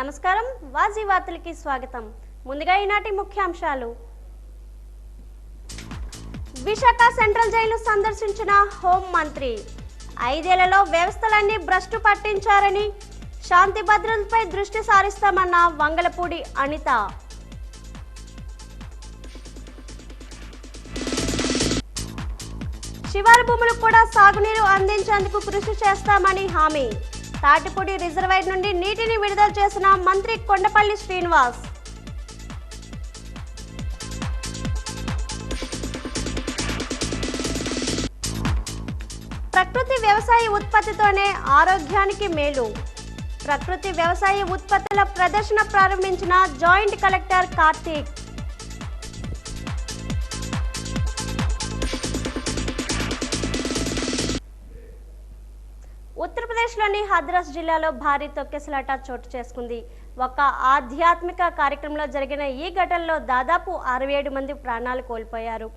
నమస్కారం వాజీ వార్తలకి స్వాగతం. ముందుగా ఈనాటి ముఖ్యాంశాలు. విశాఖ సెంట్రల్ జైలు సందర్శించిన హోం మంత్రి. 5 ఏళ్లలో వ్యవస్థలన్నీ భ్రష్టు పట్టించారని, శాంతి భద్రతలపై దృష్టి సారిస్తామన్న వంగలపూడి అనిత. శివారు భూములకు కూడా సాగునీరు అందించేందుకు కృషి చేస్తామని హామీ. తాటిపూడి రిజర్వాయర్ నుండి నీటిని విడుదల చేసిన మంత్రి కొండపల్లి శ్రీనివాస్. ప్రకృతి వ్యవసాయ ఉత్పత్తితోనే ఆరోగ్యానికి మేలు. ప్రకృతి వ్యవసాయ ఉత్పత్తుల ప్రదర్శన ప్రారంభించిన జాయింట్ కలెక్టర్ కార్తీక్. ఉత్తరప్రదేశ్లోని హథ్రస్ జిల్లాలో భారీ తొక్కిసలాట చోటు చేసుకుంది. ఒక ఆధ్యాత్మిక కార్యక్రమంలో జరిగిన ఈ ఘటనలో దాదాపు 67 మంది ప్రాణాలు కోల్పోయారు.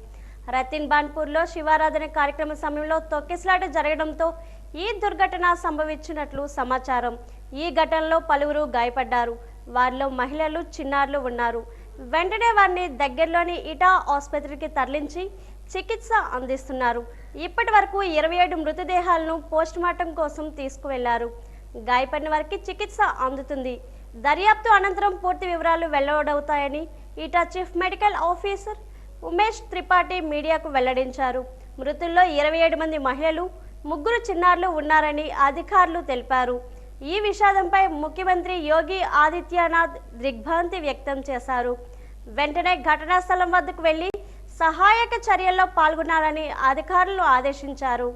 రతిన్ బాన్పూర్లో శివారాధన కార్యక్రమ సమయంలో తొక్కిసలాట జరగడంతో ఈ దుర్ఘటన సంభవించినట్లు సమాచారం. ఈ ఘటనలో పలువురు గాయపడ్డారు. వారిలో మహిళలు, చిన్నారులు ఉన్నారు. వెంటనే వారిని దగ్గరలోని ఇటా ఆసుపత్రికి తరలించి చికిత్స అందిస్తున్నారు. ఇప్పటి వరకు 27 మృతదేహాలను పోస్టుమార్టం కోసం తీసుకువెళ్లారు. గాయపడిన వారికి చికిత్స అందుతుంది. దర్యాప్తు అనంతరం పూర్తి వివరాలు వెల్లడవుతాయని Etah chief medical officer Umesh Tripathi మీడియాకు వెల్లడించారు. మృతుల్లో 27 మంది మహిళలు, 3 చిన్నారులు ఉన్నారని అధికారులు తెలిపారు. ఈ విషాదంపై ముఖ్యమంత్రి యోగి ఆదిత్యనాథ్ దిగ్భ్రాంతి వ్యక్తం చేశారు. వెంటనే ఘటనా స్థలం వద్దకు వెళ్లి సహాయక చర్యల్లో పాల్గొనాలని అధికారులు ఆదేశించారు.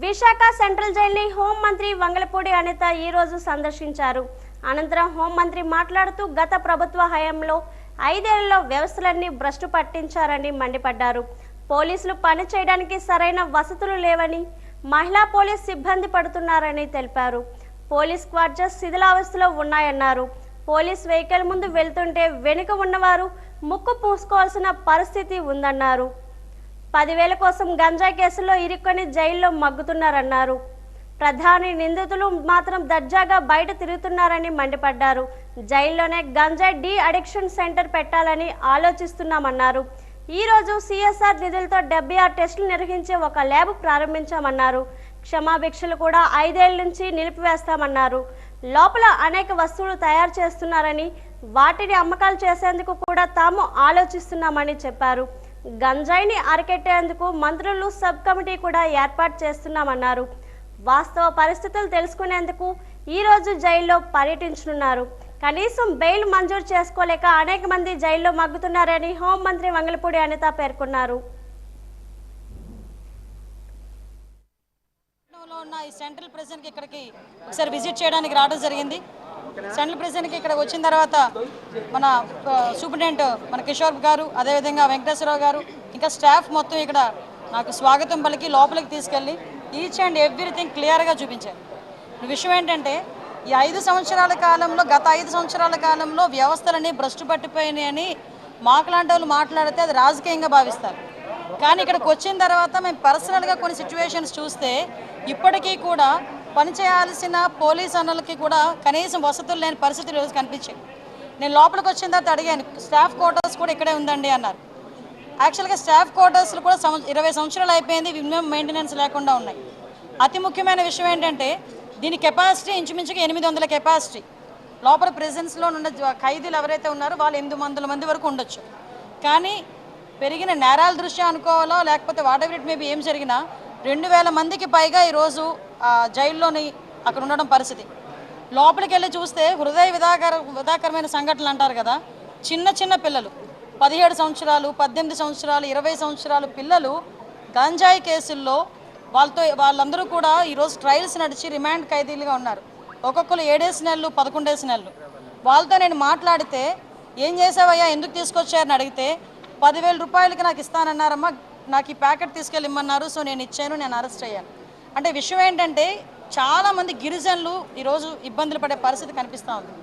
విశాఖ సెంట్రల్ జైలుని హోంమంత్రి వంగలపూడి అనిత ఈ రోజు సందర్శించారు. అనంతరం హోంమంత్రి మాట్లాడుతూ గత ప్రభుత్వ హయాంలో 5 ఏళ్లలో వ్యవస్థలన్నీ భ్రష్టు పట్టించారని మండిపడ్డారు. పోలీసులు పని చేయడానికి సరైన వసతులు లేవని, మహిళా పోలీస్ సిబ్బంది పడుతున్నారని తెలిపారు. పోలీస్ క్వార్టర్స్ శిథిలావస్థలో ఉన్నాయన్నారు. పోలీస్ వెహికల్ ముందు వెళ్తుంటే వెనుక ఉన్నవారు ముక్కు పూసుకోవాల్సిన పరిస్థితి ఉందన్నారు. 10,000 కోసం గంజాయి కేసుల్లో ఇరుక్కొని జైల్లో మగ్గుతున్నారన్నారు. ప్రధాని నిందితులు మాత్రం దర్జాగా బయట తిరుగుతున్నారని మండిపడ్డారు. జైల్లోనే గంజాయి డీ అడిక్షన్ సెంటర్ పెట్టాలని ఆలోచిస్తున్నామన్నారు. ఈ రోజు సిఎస్ఆర్ నిధులతో 76 టెస్టులు నిర్వహించే ఒక ల్యాబ్ ప్రారంభించామన్నారు. క్షమాభిక్షలు కూడా 5 ఏళ్ల నుంచి నిలిపివేస్తామన్నారు. లోపల అనేక వస్తువులు తయారు చేస్తున్నారని, వాటిని అమ్మకాలు చేసేందుకు కూడా తాము ఆలోచిస్తున్నామని చెప్పారు. గంజాయిని అరికెట్టేందుకు మంత్రులు సబ్ కమిటీ కూడా ఏర్పాటు చేస్తున్నామన్నారు. వాస్తవ పరిస్థితులు తెలుసుకునేందుకు ఈ రోజు జైల్లో పర్యటించనున్నారు. కనీసం బెయిల్ మంజూరు చేసుకోలేక అనేక మంది జైల్లో మగ్గుతున్నారని హోంమంత్రి వంగలపూడి అనిత పేర్కొన్నారు. ఈ సెంట్రల్ ప్రెసిడెంట్కి ఇక్కడికి ఒకసారి విజిట్ చేయడానికి రావడం జరిగింది. సెంట్రల్ ప్రెసిడెంట్కి ఇక్కడ వచ్చిన తర్వాత మన సూపరింటెండెంట్ మన కిషోర్ గారు, అదేవిధంగా వెంకటేశ్వరరావు గారు, ఇంకా స్టాఫ్ మొత్తం ఇక్కడ నాకు స్వాగతం పలికి లోపలికి తీసుకెళ్ళి ఈచ్ అండ్ ఎవ్రీథింగ్ క్లియర్గా చూపించారు. విషయం ఏంటంటే ఈ 5 సంవత్సరాల కాలంలో, గత 5 సంవత్సరాల కాలంలో వ్యవస్థలన్నీ భ్రష్టు పట్టిపోయినాయని మాకులాంటి వాళ్ళు మాట్లాడితే అది రాజకీయంగా భావిస్తారు. కానీ ఇక్కడికి వచ్చిన తర్వాత మేము పర్సనల్గా కొన్ని సిచ్యువేషన్స్ చూస్తే ఇప్పటికీ కూడా పనిచేయాల్సిన పోలీస్ అన్నలకి కూడా కనీసం వసతులు లేని పరిస్థితులు ఈరోజు కనిపించాయి. నేను లోపలికి వచ్చిన తర్వాత అడిగాను, స్టాఫ్ క్వార్టర్స్ కూడా ఇక్కడే ఉందండి అన్నారు. యాక్చువల్గా స్టాఫ్ క్వార్టర్స్లు కూడా 20 సంవత్సరాలు అయిపోయింది, మినిమం మెయింటెనెన్స్ లేకుండా ఉన్నాయి. అతి ముఖ్యమైన విషయం ఏంటంటే దీని కెపాసిటీ ఇంచుమించుగా 800 కెపాసిటీ. లోపల ప్రెజెన్స్లో ఉన్న ఖైదీలు ఎవరైతే ఉన్నారో వాళ్ళు 800 మంది వరకు ఉండొచ్చు. కానీ పెరిగిన నేరాల దృష్ట్యా అనుకోవాలో లేకపోతే వాట్ ఎవర్ ఇట్ మేబీ ఏం జరిగినా 2,000 మందికి పైగా ఈరోజు జైల్లోని అక్కడ ఉండడం పరిస్థితి. లోపలికి వెళ్ళి చూస్తే హృదయ విధాకరమైన సంఘటనలు అంటారు కదా, చిన్న చిన్న పిల్లలు 17 సంవత్సరాలు, 18 సంవత్సరాలు, 20 సంవత్సరాలు పిల్లలు గంజాయి కేసుల్లో వాళ్ళందరూ కూడా ఈరోజు ట్రయల్స్ నడిచి రిమాండ్ ఖైదీలుగా ఉన్నారు. ఒక్కొక్కరు 7 నెలలు, 11 నెలలు. వాళ్ళతో నేను మాట్లాడితే ఏం చేసావయ్యా, ఎందుకు తీసుకొచ్చారని అడిగితే 10,000 రూపాయలకి నాకు ఇస్తానన్నారమ్మా, నాకు ఈ ప్యాకెట్ తీసుకెళ్ళి ఇమ్మన్నారు, సో నేను ఇచ్చాను, నేను అరెస్ట్ అయ్యాను. అంటే విషయం ఏంటంటే చాలామంది గిరిజనులు ఈరోజు ఇబ్బందులు పడే పరిస్థితి కనిపిస్తూ ఉంది.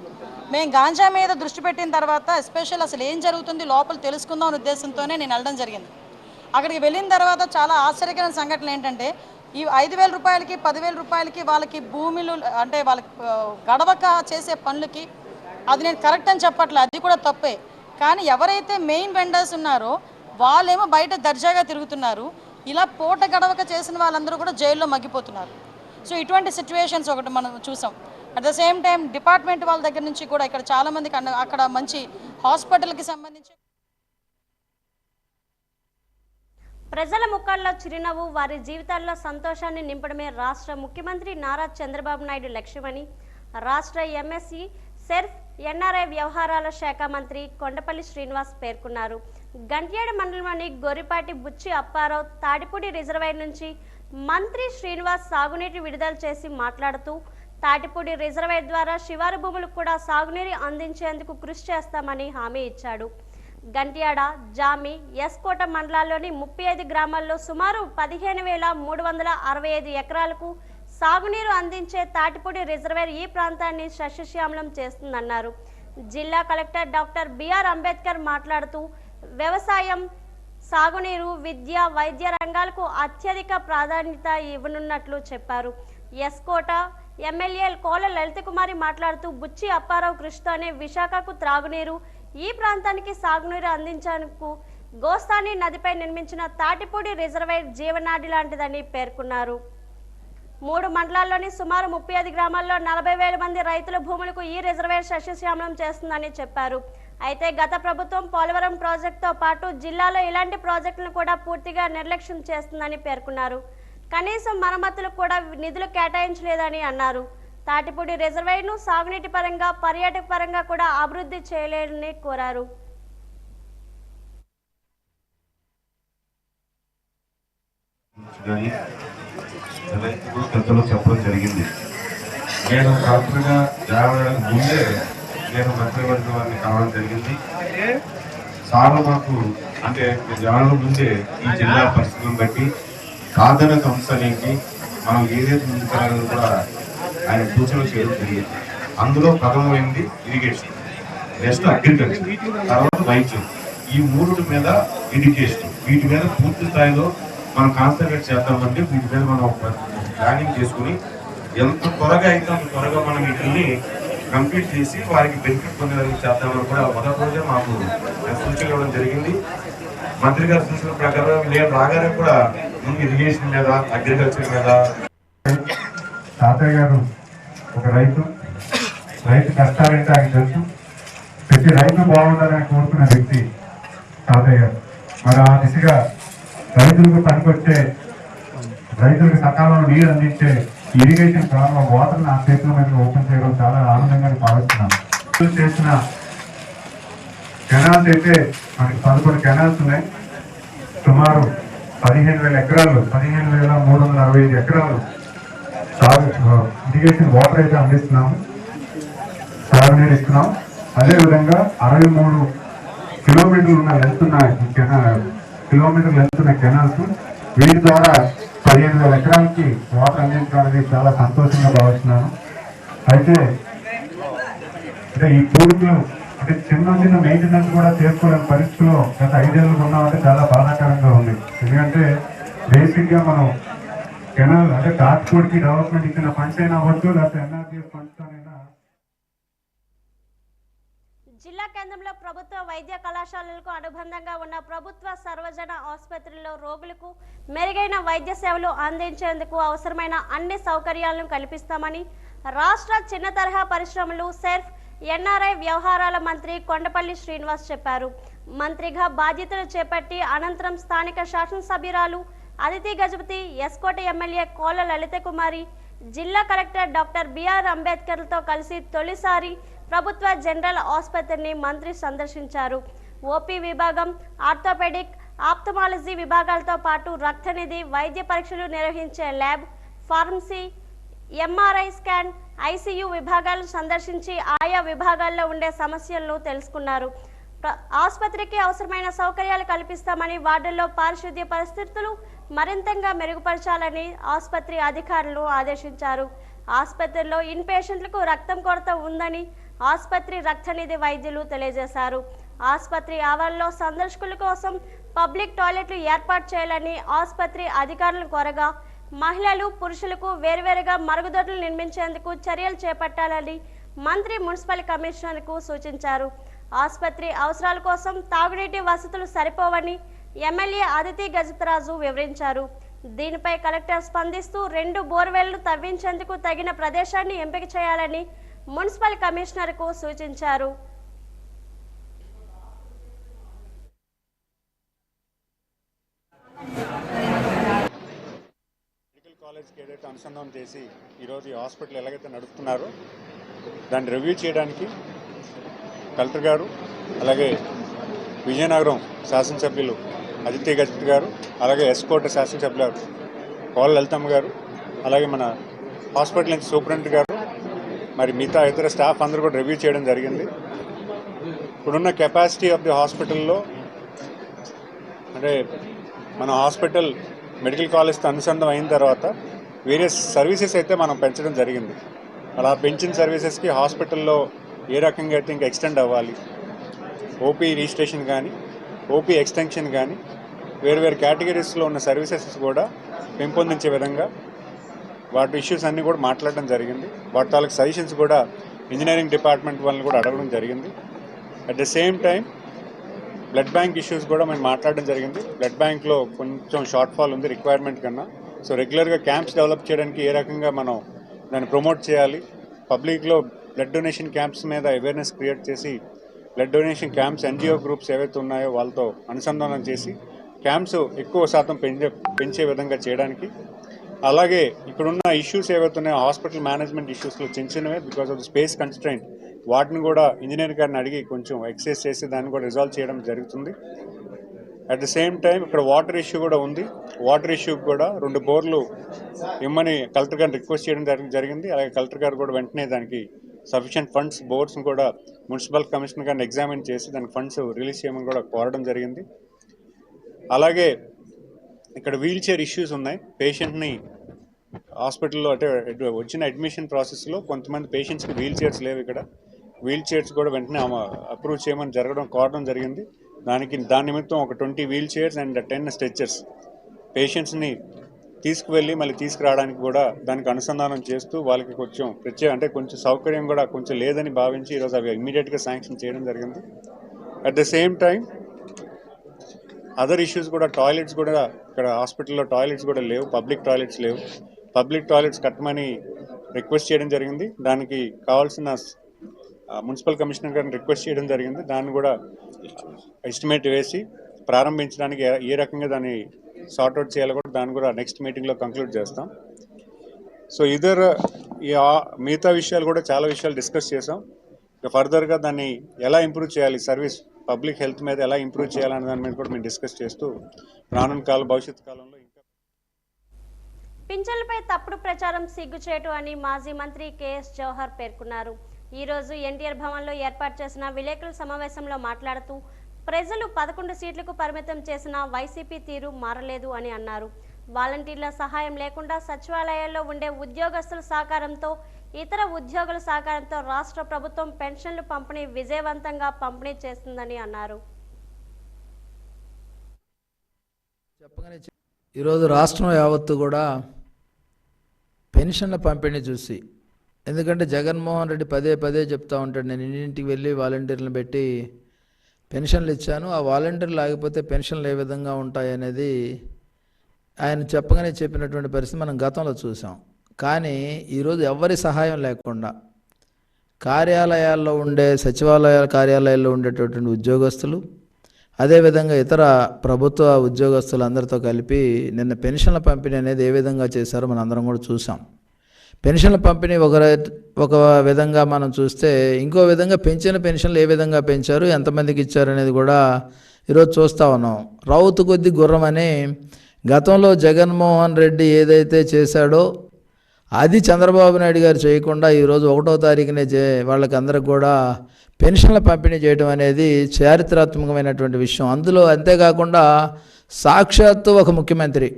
మేము గాంజా మీద దృష్టి పెట్టిన తర్వాత ఎస్పెషల్ అసలు ఏం జరుగుతుంది లోపల తెలుసుకుందాం అనే ఉద్దేశంతోనే నేను వెళ్ళడం జరిగింది. అక్కడికి వెళ్ళిన తర్వాత చాలా ఆశ్చర్యకరమైన సంఘటనలు ఏంటంటే ఈ 5,000 రూపాయలకి 10,000 రూపాయలకి వాళ్ళకి భూములు అంటే వాళ్ళకి గడవక చేసే పనులకి అది నేను కరెక్ట్ అని చెప్పట్లేదు, అది కూడా తప్పే. కానీ ఎవరైతే మెయిన్ వెండర్స్ ఉన్నారో వాళ్ళేమో బయట దర్జాగా తిరుగుతున్నారు, ఇలా పూట గడవక చేసిన వాళ్ళందరూ కూడా జైల్లో మగ్గిపోతున్నారు. సో ఇటువంటి సిచ్యువేషన్స్ ఒకటి మనం చూసాం. At the same time department వాళ్ళ దగ్గర నుంచి కూడా ఇక్కడ చాలామందికి అక్కడ మంచి హాస్పిటల్కి సంబంధించి ప్రజల ముఖాల్లో చిరునవ్వు, వారి జీవితాల్లో సంతోషాన్ని నింపడమే రాష్ట్ర ముఖ్యమంత్రి నారా చంద్రబాబు నాయుడు లక్ష్యమని రాష్ట్ర ఎంఎస్సి సెర్ఫ్ ఎన్ఆర్ఐ వ్యవహారాల శాఖ మంత్రి కొండపల్లి శ్రీనివాస్ పేర్కొన్నారు. గంట్యాడ మండలంలోని గొర్రిపాటి బుచ్చి అప్పారావు తాటిపూడి రిజర్వాయర్ నుంచి మంత్రి శ్రీనివాస్ సాగునీటి విడుదల చేసి మాట్లాడుతూ తాటిపూడి రిజర్వాయర్ ద్వారా శివారు భూములకు కూడా సాగునీరు అందించేందుకు కృషి చేస్తామని హామీ ఇచ్చాడు. గంట్యాడ, జామి, ఎస్కోట మండలాల్లోని 35 గ్రామాల్లో సుమారు 15,365 ఎకరాలకు సాగునీరు అందించే తాటిపూడి రిజర్వాయర్ ఈ ప్రాంతాన్ని సస్యశ్యామలం చేస్తుందన్నారు. జిల్లా కలెక్టర్ డాక్టర్ బిఆర్ అంబేద్కర్ మాట్లాడుతూ వ్యవసాయం, సాగునీరు, విద్య, వైద్య రంగాలకు అత్యధిక ప్రాధాన్యత ఇవ్వనున్నట్లు చెప్పారు. ఎస్కోట ఎమ్మెల్యే కోల లలిత కుమారి మాట్లాడుతూ బుచ్చి అప్పారావు కృషితోనే విశాఖకు త్రాగునీరు, ఈ ప్రాంతానికి సాగునీరు అందించేందుకు గోస్తాని నదిపై నిర్మించిన తాటిపూడి రిజర్వాయర్ జీవనాడి లాంటిదని పేర్కొన్నారు. 3 మండలాల్లోని సుమారు 35 గ్రామాల్లో 40,000 మంది రైతుల భూములకు ఈ రిజర్వాయర్ సస్యశ్యామలం చేస్తుందని చెప్పారు. అయితే గత ప్రభుత్వం పోలవరం ప్రాజెక్టుతో పాటు జిల్లాలో ఇలాంటి ప్రాజెక్టులను కూడా పూర్తిగా నిర్లక్ష్యం చేస్తుందని పేర్కొన్నారు. కనీసం మరమ్మతులకు కూడా నిధులు కేటాయించలేదని అన్నారు. తాటిపూడి రిజర్వాయర్ను సాగునీటి పరంగా, పర్యాటక పరంగా కూడా అభివృద్ధి చేయలేదని కోరారు. చెప్పడం జరిగింది. నేను కరెక్ట్గా జాయిన్ ముందే నేను మంత్రివర్గ వారిని కావడం జరిగింది. చాలా మాకు అంటే జాయిన్ ముందే ఈ జిల్లా పరిస్థితులను బట్టి ప్రాధాన్యత అంశానికి మనం ఏదైతే ముందుకెళ్ళాలని కూడా ఆయన సూచనలు చేయడం జరిగింది. అందులో ప్రథమమైంది ఇరిగేషన్, నెక్స్ట్ అగ్రికల్చర్, తర్వాత వైద్యం. ఈ 3 మీద ఎడ్యుకేషన్, వీటి మీద పూర్తి స్థాయిలో మనం కాన్సన్ట్రేట్ చేద్దామంటే వీటి మీద మనం ప్లానింగ్ చేసుకుని ఎంత త్వరగా అయితే అంత త్వరగా మనం వీటిని కంప్లీట్ చేసి వారికి బెనిఫిట్ పొందేదానికి చేద్దామని కూడా మొదటి రోజే మాకు సూచన ఇవ్వడం జరిగింది. మంత్రి గారి సూచన ప్రకారం నేను రాగానే కూడా ముందు ఇరిగేషన్ మీద, అగ్రికల్చర్ మీద. తాతయ్య గారు ఒక రైతు కష్టాలంటే ఆయన తెలుసు. ప్రతి రైతు బాగుండాలని కోరుకున్న వ్యక్తి తాతయ్య గారు. మరి ఆ దిశగా రైతులకు పనికొచ్చే, రైతులకు సకాలంలో నీరు అందించే ఇరిగేషన్ ప్రారంభ వాటర్ని ఆ చేతుల మీద ఓపెన్ చేయడం చాలా ఆనందంగా భావిస్తున్నాను. చేసిన కెనాల్స్ అయితే మనకి 11 కెనాల్స్ ఉన్నాయి. సుమారు 15,000 ఎకరాలు, 15,365 ఎకరాలు ఇరిగేషన్ వాటర్ అయితే అందిస్తున్నాము, సాగునీరు ఇస్తున్నాం. అదేవిధంగా 63 కిలోమీటర్లు ఉన్న వెళ్తున్న కిలోమీటర్లు వెళ్తున్న కెనాల్స్, వీటి ద్వారా 15,000 ఎకరాలకి వాటర్ అందించడం అనేది చాలా సంతోషంగా భావిస్తున్నాను. అయితే ఈ పూర్తులు అంటే చిన్న మెయింటెనెన్స్ కూడా చేసుకోలేని పరిస్థితుల్లో గత 5 ఏళ్ళు ఉన్నామంటే చాలా బాధాకరంగా ఉంది. ఎందుకంటే బేసిక్గా మనం కెనాల్ అంటే తాటిపూడికి డెవలప్మెంట్ ఇచ్చిన ఫండ్స్ అయినా అవ్వచ్చు, లేకపోతే ఎన్ఆర్జీఎస్ ఫండ్స్ అయినా. జిల్లా కేంద్రంలో ప్రభుత్వ వైద్య కళాశాలలకు అనుబంధంగా ఉన్న ప్రభుత్వ సర్వజన ఆసుపత్రుల్లో రోగులకు మెరుగైన వైద్య సేవలు అందించేందుకు అవసరమైన అన్ని సౌకర్యాలను కల్పిస్తామని రాష్ట్ర చిన్న తరహా పరిశ్రమలు సెర్ఫ్ ఎన్ఆర్ఐ వ్యవహారాల మంత్రి కొండపల్లి శ్రీనివాస్ చెప్పారు. మంత్రిగా బాధ్యతలు చేపట్టి అనంతరం స్థానిక శాసనసభ్యురాలు అదితి గజపతి, ఎస్కోట ఎమ్మెల్యే కోల లలిత కుమారి, జిల్లా కలెక్టర్ డాక్టర్ బిఆర్ అంబేద్కర్లతో కలిసి తొలిసారి ప్రభుత్వ జనరల్ ఆసుపత్రిని మంత్రి సందర్శించారు. ఓపీ విభాగం, ఆర్థోపెడిక్, ఆప్థమాలజీ విభాగాలతో పాటు రక్తనిధి, వైద్య పరీక్షలు నిర్వహించే lab, pharmacy, MRI scan, ICU విభాగాలను సందర్శించి ఆయా విభాగాల్లో ఉండే సమస్యలను తెలుసుకున్నారు. ఆసుపత్రికి అవసరమైన సౌకర్యాలు కల్పిస్తామని, వార్డుల్లో పారిశుద్ధ్య పరిస్థితులు మరింతగా మెరుగుపరచాలని ఆసుపత్రి అధికారులను ఆదేశించారు. ఆసుపత్రిలో ఇన్ పేషెంట్లకు రక్తం కొరత ఉందని, ఆసుపత్రి రక్తనిధి వైద్యులు తెలియజేశారు. ఆసుపత్రి ఆవరణలో సందర్శకుల కోసం పబ్లిక్ టాయిలెట్లు ఏర్పాటు చేయాలని ఆసుపత్రి అధికారులను కోరగా మహిళలు పురుషులకు వేర్వేరుగా మరుగుదొడ్లు నిర్మించేందుకు చర్యలు చేపట్టాలని మంత్రి మున్సిపల్ కమిషనర్కు సూచించారు. ఆసుపత్రి అవసరాల కోసం తాగునీటి వసతులు సరిపోవని ఎమ్మెల్యే అదితి గజపతిరాజు వివరించారు. దీనిపై కలెక్టర్ స్పందిస్తూ 2 బోర్వెల్లు తవ్వించేందుకు తగిన ప్రదేశాన్ని ఎంపిక చేయాలని మున్సిపల్ కమిషనర్కు సూచించారు. మెడికల్ కాలేజ్కి ఏదైతే అనుసంధానం చేసి ఈరోజు ఈ హాస్పిటల్ ఎలాగైతే నడుపుతున్నారో దాన్ని రివ్యూ చేయడానికి కలెక్టర్ గారు, అలాగే విజయనగరం శాసనసభ్యులు అదితి గజపతి గారు, అలాగే ఎస్కోట శాసనసభ్యులు కోళ్ళ లలితమ్మ గారు, అలాగే మన హాస్పిటల్ నుంచి సూపరింటెండెంట్ గారు, మరి మిగతా ఇతర స్టాఫ్ అందరూ కూడా రివ్యూ చేయడం జరిగింది. ఇప్పుడున్న కెపాసిటీ ఆఫ్ ది హాస్పిటల్లో అంటే మన హాస్పిటల్ మెడికల్ కాలేజ్తో అనుసంధానం అయిన తర్వాత వేరియస్ సర్వీసెస్ అయితే మనం పెంచడం జరిగింది. అలా పెంచిన సర్వీసెస్కి హాస్పిటల్లో ఏ రకంగా అయితే ఇంకా ఎక్స్టెండ్ అవ్వాలి, ఓపీ రిజిస్ట్రేషన్ కానీ ఓపీ ఎక్స్టెన్షన్ కానీ వేరు కేటగిరీస్లో ఉన్న సర్వీసెస్ కూడా పెంపొందించే విధంగా వాటి ఇష్యూస్ అన్నీ కూడా మాట్లాడడం జరిగింది. వాటి తాలూకు సజెషన్స్ కూడా ఇంజనీరింగ్ డిపార్ట్మెంట్ వాళ్ళని కూడా అడగడం జరిగింది. At the same time blood bank issues కూడా మేము మాట్లాడడం జరిగింది. బ్లడ్ బ్యాంక్లో కొంచెం షార్ట్ ఫాల్ ఉంది రిక్వైర్మెంట్ కన్నా. సో రెగ్యులర్గా క్యాంప్స్ డెవలప్ చేయడానికి ఏ రకంగా మనం దాన్ని ప్రమోట్ చేయాలి, పబ్లిక్లో బ్లడ్ డొనేషన్ క్యాంప్స్ మీద అవేర్నెస్ క్రియేట్ చేసి blood donation camps NGO groups ఏవైతే ఉన్నాయో వాళ్ళతో అనుసంధానం చేసి క్యాంప్స్ ఎక్కువ శాతం పెంచే విధంగా చేయడానికి, అలాగే ఇక్కడున్న ఇష్యూస్ ఏవైతే ఉన్నాయో హాస్పిటల్ మేనేజ్మెంట్ ఇష్యూస్లో చిన్నవే because of the space constraint వాటిని కూడా ఇంజనీర్ గారిని అడిగి కొంచెం ఎక్సైజ్ చేసి దాన్ని కూడా రిజాల్వ్ చేయడం జరుగుతుంది. అట్ ద సేమ్ టైం ఇక్కడ వాటర్ ఇష్యూ కూడా ఉంది. వాటర్ ఇష్యూ కూడా 2 బోర్లు ఇమ్మని కలెక్టర్ గారిని రిక్వెస్ట్ చేయడం జరిగింది. అలాగే కలెక్టర్ గారు కూడా వెంటనే దానికి సఫిషియెంట్ ఫండ్స్ బోర్డ్స్ని కూడా మున్సిపల్ కమిషనర్ గారిని ఎగ్జామిన్ చేసి దానికి ఫండ్స్ రిలీజ్ చేయమని కూడా కోరడం జరిగింది. అలాగే ఇక్కడ వీల్ చైర్ ఇష్యూస్ ఉన్నాయి. పేషెంట్ని హాస్పిటల్లో అంటే వచ్చిన అడ్మిషన్ ప్రాసెస్లో కొంతమంది పేషెంట్స్కి వీల్ చైర్స్ లేవు. ఇక్కడ వీల్ చైర్స్ కూడా వెంటనే అప్రూవ్ చేయమని కోరడం జరిగింది. దాని నిమిత్తం ఒక 20 వీల్ చైర్స్ అండ్ 10 స్ట్రెచర్స్ పేషెంట్స్ని తీసుకువెళ్ళి మళ్ళీ తీసుకురావడానికి కూడా దానికి అనుసంధానం చేస్తూ వాళ్ళకి కొంచెం అంటే కొంచెం సౌకర్యం కూడా కొంచెం లేదని భావించి ఈరోజు అవి ఇమ్మీడియట్గా శాంక్షన్ చేయడం జరిగింది. At the same time other issues కూడా టాయిలెట్స్ కూడా ఇక్కడ హాస్పిటల్లో టాయిలెట్స్ కూడా లేవు, పబ్లిక్ టాయిలెట్స్ లేవు. పబ్లిక్ టాయిలెట్స్ కట్టమని రిక్వెస్ట్ చేయడం జరిగింది. దానికి కావాల్సిన మున్సిపల్ కమిషనర్ గారిని రిక్వెస్ట్ చేయడం జరిగింది. దాన్ని కూడా ఎస్టిమేట్ వేసి ప్రారంభించడానికి ఏ రకంగా దాన్ని సార్ట్అవుట్ చేయాలో కూడా దాన్ని కూడా నెక్స్ట్ మీటింగ్లో కంక్లూడ్ చేస్తాం. సో మిగతా విషయాలు కూడా చాలా విషయాలు డిస్కస్ చేసాం. ఇక ఫర్దర్గా దాన్ని ఎలా ఇంప్రూవ్ చేయాలి, సర్వీస్ పబ్లిక్ హెల్త్ మీద ఎలా ఇంప్రూవ్ చేయాలనే దాని మీద కూడా మేము డిస్కస్ చేస్తూ రానున్న భవిష్యత్ కాలంలో పింఛన్లపై తప్పుడు ప్రచారం సిగ్గుచేటు అని మాజీ మంత్రి కేఎస్ జవహర్ పేర్కొన్నారు. ఈ రోజు ఎన్టీఆర్ భవన్లో ఏర్పాటు చేసిన విలేకరుల సమావేశంలో మాట్లాడుతూ ప్రజలు 11 సీట్లకు పరిమితం చేసిన వైసీపీ తీరు మారలేదు అని అన్నారు. వాలంటీర్ల సహాయం లేకుండా సచివాలయాల్లో ఉండే ఉద్యోగస్తుల సహకారంతో ఇతర ఉద్యోగుల సహకారంతో రాష్ట్ర ప్రభుత్వం పెన్షన్లు పంపిణీ విజయవంతంగా పంపిణీ చేస్తుందని అన్నారు. ఈరోజు రాష్ట్రం యావత్తు కూడా పెన్షన్ల పంపిణీ చూసి, ఎందుకంటే జగన్మోహన్ రెడ్డి పదే చెప్తూ ఉంటాడు, నేను ఇంటింటికి వెళ్ళి వాలంటీర్లను పెట్టి పెన్షన్లు ఇచ్చాను, ఆ వాలంటీర్లు ఆగిపోతే పెన్షన్లు ఏ విధంగా ఉంటాయనేది ఆయన చెప్పినటువంటి పరిస్థితి మనం గతంలో చూసాం. కానీ ఈరోజు ఎవరి సహాయం లేకుండా కార్యాలయాల్లో ఉండే కార్యాలయాల్లో ఉండేటటువంటి ఉద్యోగస్తులు, అదేవిధంగా ఇతర ప్రభుత్వ ఉద్యోగస్తులు అందరితో కలిపి నిన్న పెన్షన్ల పంపిణీ అనేది ఏ విధంగా చేశారో మనం అందరం కూడా చూసాం. పెన్షన్ల పంపిణీ ఒక విధంగా మనం చూస్తే, ఇంకో విధంగా పెంచిన పెన్షన్లు ఏ విధంగా పెంచారు, ఎంతమందికి ఇచ్చారు అనేది కూడా ఈరోజు చూస్తూ ఉన్నాం. రౌతు కొద్ది గుర్రం అని గతంలో జగన్మోహన్ రెడ్డి ఏదైతే చేశాడో అది చంద్రబాబు నాయుడు గారు చేయకుండా ఈరోజు 1వ తారీఖునే వాళ్ళకి అందరికి కూడా పెన్షన్ల పంపిణీ చేయడం అనేది చారిత్రాత్మకమైనటువంటి విషయం. అందులో అంతేకాకుండా సాక్షాత్తు ఒక ముఖ్యమంత్రి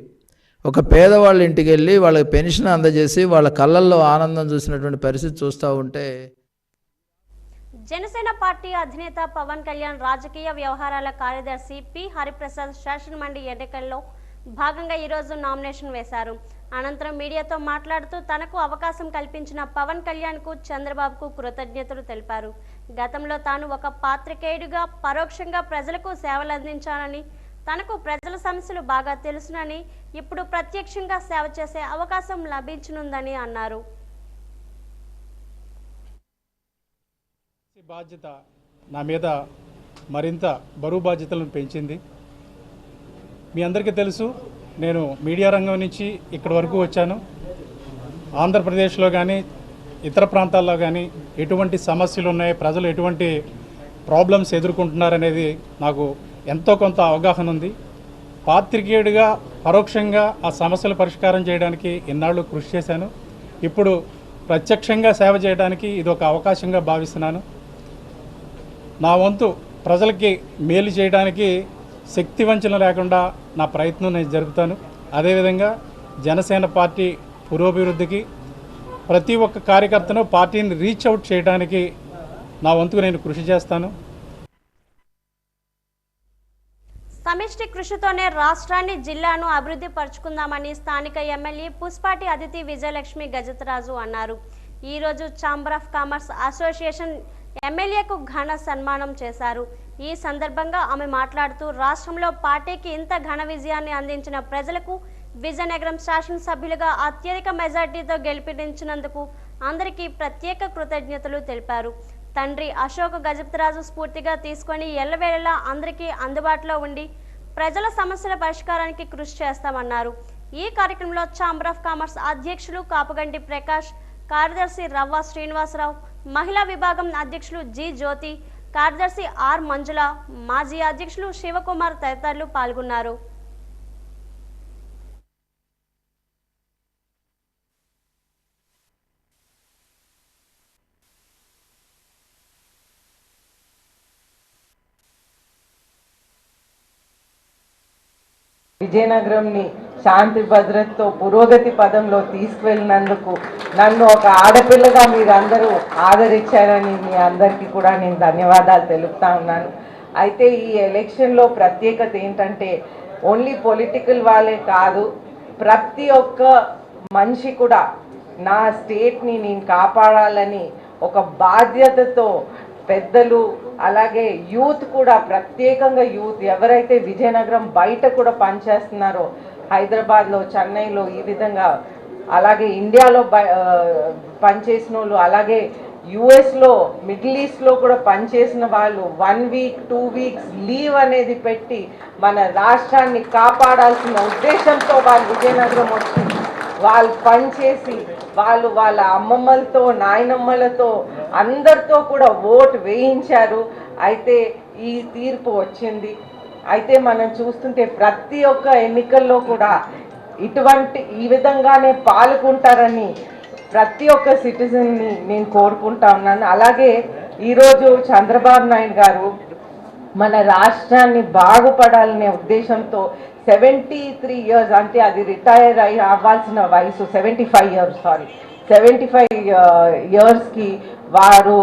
ఒక పేదవాళ్ళ ఇంటికి వెళ్ళి వాళ్ళకి పెన్షన్ అందజేసి వాళ్ళ కళ్ళల్లో ఆనందం చూసినటువంటి పరిస్థితి చూస్తూ ఉంటే జనసేన పార్టీ అధినేత పవన్ కళ్యాణ్ రాజకీయ వ్యవహారాల కార్యదర్శి పి హరిప్రసాద్ శాసనమండలి ఎన్నికల్లో భాగంగా ఈరోజు నామినేషన్ వేశారు. అనంతరం మీడియాతో మాట్లాడుతూ తనకు అవకాశం కల్పించిన పవన్ కళ్యాణ్కు చంద్రబాబుకు కృతజ్ఞతలు తెలిపారు. గతంలో తాను ఒక పాత్రికేయుడిగా పరోక్షంగా ప్రజలకు సేవలందించానని, తనకు ప్రజల సమస్యలు బాగా తెలుసునని, ఇప్పుడు ప్రత్యక్షంగా సేవ చేసే అవకాశం లభించనుందని అన్నారు. బాధ్యత నా మీద మరింత బరువు బాధ్యతలను పెంచింది. మీ అందరికీ తెలుసు, నేను మీడియా రంగం నుంచి ఇక్కడి వరకు వచ్చాను. ఆంధ్రప్రదేశ్లో కానీ ఇతర ప్రాంతాల్లో కానీ ఎటువంటి సమస్యలు ఉన్నాయి, ప్రజలు ఎటువంటి ప్రాబ్లమ్స్ ఎదుర్కొంటున్నారనేది నాకు ఎంతో కొంత అవగాహన ఉంది. పాత్రికేయుడిగా పరోక్షంగా ఆ సమస్యల పరిష్కారం చేయడానికి ఇన్నాళ్ళు కృషి చేశాను. ఇప్పుడు ప్రత్యక్షంగా సేవ చేయడానికి ఇది ఒక అవకాశంగా భావిస్తున్నాను. నా వంతు ప్రజలకి మేలు చేయడానికి శక్తి వంచన లేకుండా నా ప్రయత్నం నేను జరుపుతాను. అదేవిధంగా జనసేన పార్టీ పురోభివృద్ధికి ప్రతి ఒక్క కార్యకర్తను పార్టీని రీచ్ అవుట్ చేయడానికి నా వంతుకు నేను కృషి చేస్తాను. సమిష్టి కృషితోనే రాష్ట్రాన్ని, జిల్లాను అభివృద్ధి పరుచుకుందామని స్థానిక ఎమ్మెల్యే పుష్పాటి అదితి విజయలక్ష్మి గజతరాజు అన్నారు. ఈరోజు ఛాంబర్ ఆఫ్ కామర్స్ అసోసియేషన్ ఎమ్మెల్యేకు ఘన సన్మానం చేశారు. ఈ సందర్భంగా ఆమె మాట్లాడుతూ రాష్ట్రంలో పార్టీకి ఇంత ఘన విజయాన్ని అందించిన ప్రజలకు, విజయనగరం శాసనసభ్యులుగా అత్యధిక మెజార్టీతో గెలిపించినందుకు అందరికీ ప్రత్యేక కృతజ్ఞతలు తెలిపారు. తండ్రి అశోక్ గజపతిరాజు స్ఫూర్తిగా తీసుకొని ఎల్లవేళలా అందరికీ అందుబాటులో ఉండి ప్రజల సమస్యల పరిష్కారానికి కృషి చేస్తామన్నారు. ఈ కార్యక్రమంలో ఛాంబర్ ఆఫ్ కామర్స్ అధ్యక్షులు కాపుగంటి ప్రకాష్, కార్యదర్శి రవ్వ శ్రీనివాసరావు, మహిళా విభాగం అధ్యక్షులు జి జ్యోతి, కార్యదర్శి ఆర్ మంజుల, మాజీ అధ్యక్షులు శివకుమార్ తదితరులు పాల్గొన్నారు. విజయనగరంని శాంతి భద్రతతో పురోగతి పదంలో తీసుకువెళ్ళినందుకు నన్ను ఒక ఆడపిల్లగా మీరు అందరూ ఆదరించారని మీ అందరికీ కూడా నేను ధన్యవాదాలు తెలుపుతా ఉన్నాను. అయితే ఈ ఎలక్షన్లో ప్రత్యేకత ఏంటంటే ఓన్లీ పొలిటికల్ వాళ్ళే కాదు, ప్రతి ఒక్క మనిషి కూడా నా స్టేట్ని నేను కాపాడాలని ఒక బాధ్యతతో పెద్దలు, అలాగే యూత్ కూడా, ప్రత్యేకంగా యూత్ ఎవరైతే విజయనగరం బయట కూడా పనిచేస్తున్నారో, హైదరాబాద్లో, చెన్నైలో, ఈ విధంగా, అలాగే ఇండియాలో పనిచేసిన వాళ్ళు, అలాగే యుఎస్లో, మిడిల్ ఈస్ట్లో కూడా పనిచేసిన వాళ్ళు 1 వీక్ 2 వీక్స్ లీవ్ అనేది పెట్టి మన రాష్ట్రాన్ని కాపాడాల్సిన ఉద్దేశంతో వాళ్ళు విజయనగరం వచ్చి వాళ్ళు పనిచేసి వాళ్ళు వాళ్ళ అమ్మమ్మలతో, నాయనమ్మలతో అందరితో కూడా ఓటు వేయించారు. అయితే ఈ తీర్పు వచ్చింది. అయితే మనం చూస్తుంటే ప్రతి ఒక్క ఎన్నికల్లో కూడా ఈ విధంగానే పాల్గొంటారని ప్రతి ఒక్క సిటిజన్ని నేను కోరుకుంటా ఉన్నాను. అలాగే ఈరోజు చంద్రబాబు నాయుడు గారు మన రాష్ట్రాన్ని బాగుపడాలనే ఉద్దేశంతో 73 years, అంటే అది రిటైర్ అవ్వాల్సిన వయసు 75 yearsకి వారు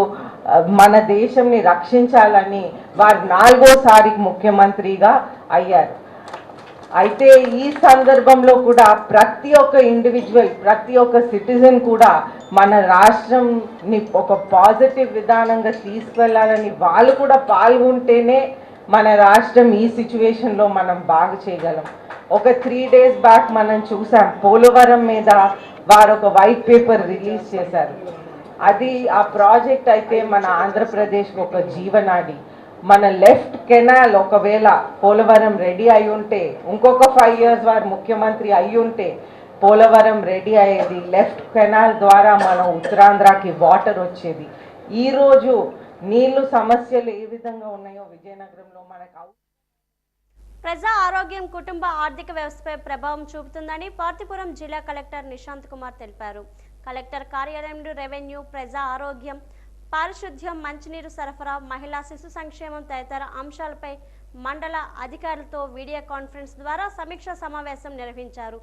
మన దేశంని రక్షించాలని వారు 4వసారి ముఖ్యమంత్రిగా అయ్యారు. అయితే ఈ సందర్భంలో కూడా ప్రతి ఒక్క ఇండివిజువల్, ప్రతి ఒక్క సిటిజన్ కూడా మన రాష్ట్రంని ఒక పాజిటివ్ విధానంగా తీసుకెళ్లాలని వాళ్ళు కూడా పాల్గొంటేనే మన రాష్ట్రం ఈ సిచ్యువేషన్లో మనం బాగు చేయగలం. ఒక 3 days బ్యాక్ మనం చూసాం, పోలవరం మీద వారు ఒక వైట్ పేపర్ రిలీజ్ చేశారు. అది ఆ ప్రాజెక్ట్ అయితే మన ఆంధ్రప్రదేశ్కి ఒక జీవనాడి. మన లెఫ్ట్ కెనాల్ ఒకవేళ పోలవరం రెడీ అయి ఉంటే, ఇంకొక 5 years వారు ముఖ్యమంత్రి అయి ఉంటే పోలవరం రెడీ అయ్యేది. లెఫ్ట్ కెనాల్ ద్వారా మనం ఉత్తరాంధ్రకి వాటర్ వచ్చేది. ఈరోజు నీళ్లు సమస్యలు ఏ విధంగా ఉన్నాయో విజయనగరంలో మనకు ప్రజా ఆరోగ్యం కుటుంబ ఆర్థిక వ్యవస్థపై ప్రభావం చూపుతుందని పార్తీపురం జిల్లా కలెక్టర్ నిశాంత్ కుమార్ తెలిపారు. కలెక్టర్ కార్యాలయంలో రెవెన్యూ, ప్రజా ఆరోగ్యం, పారిశుద్ధ్యం, మంచినీరు సరఫరా, మహిళా శిశు సంక్షేమం తదితర అంశాలపై మండల అధికారులతో వీడియో కాన్ఫరెన్స్ ద్వారా సమీక్ష సమావేశం నిర్వహించారు.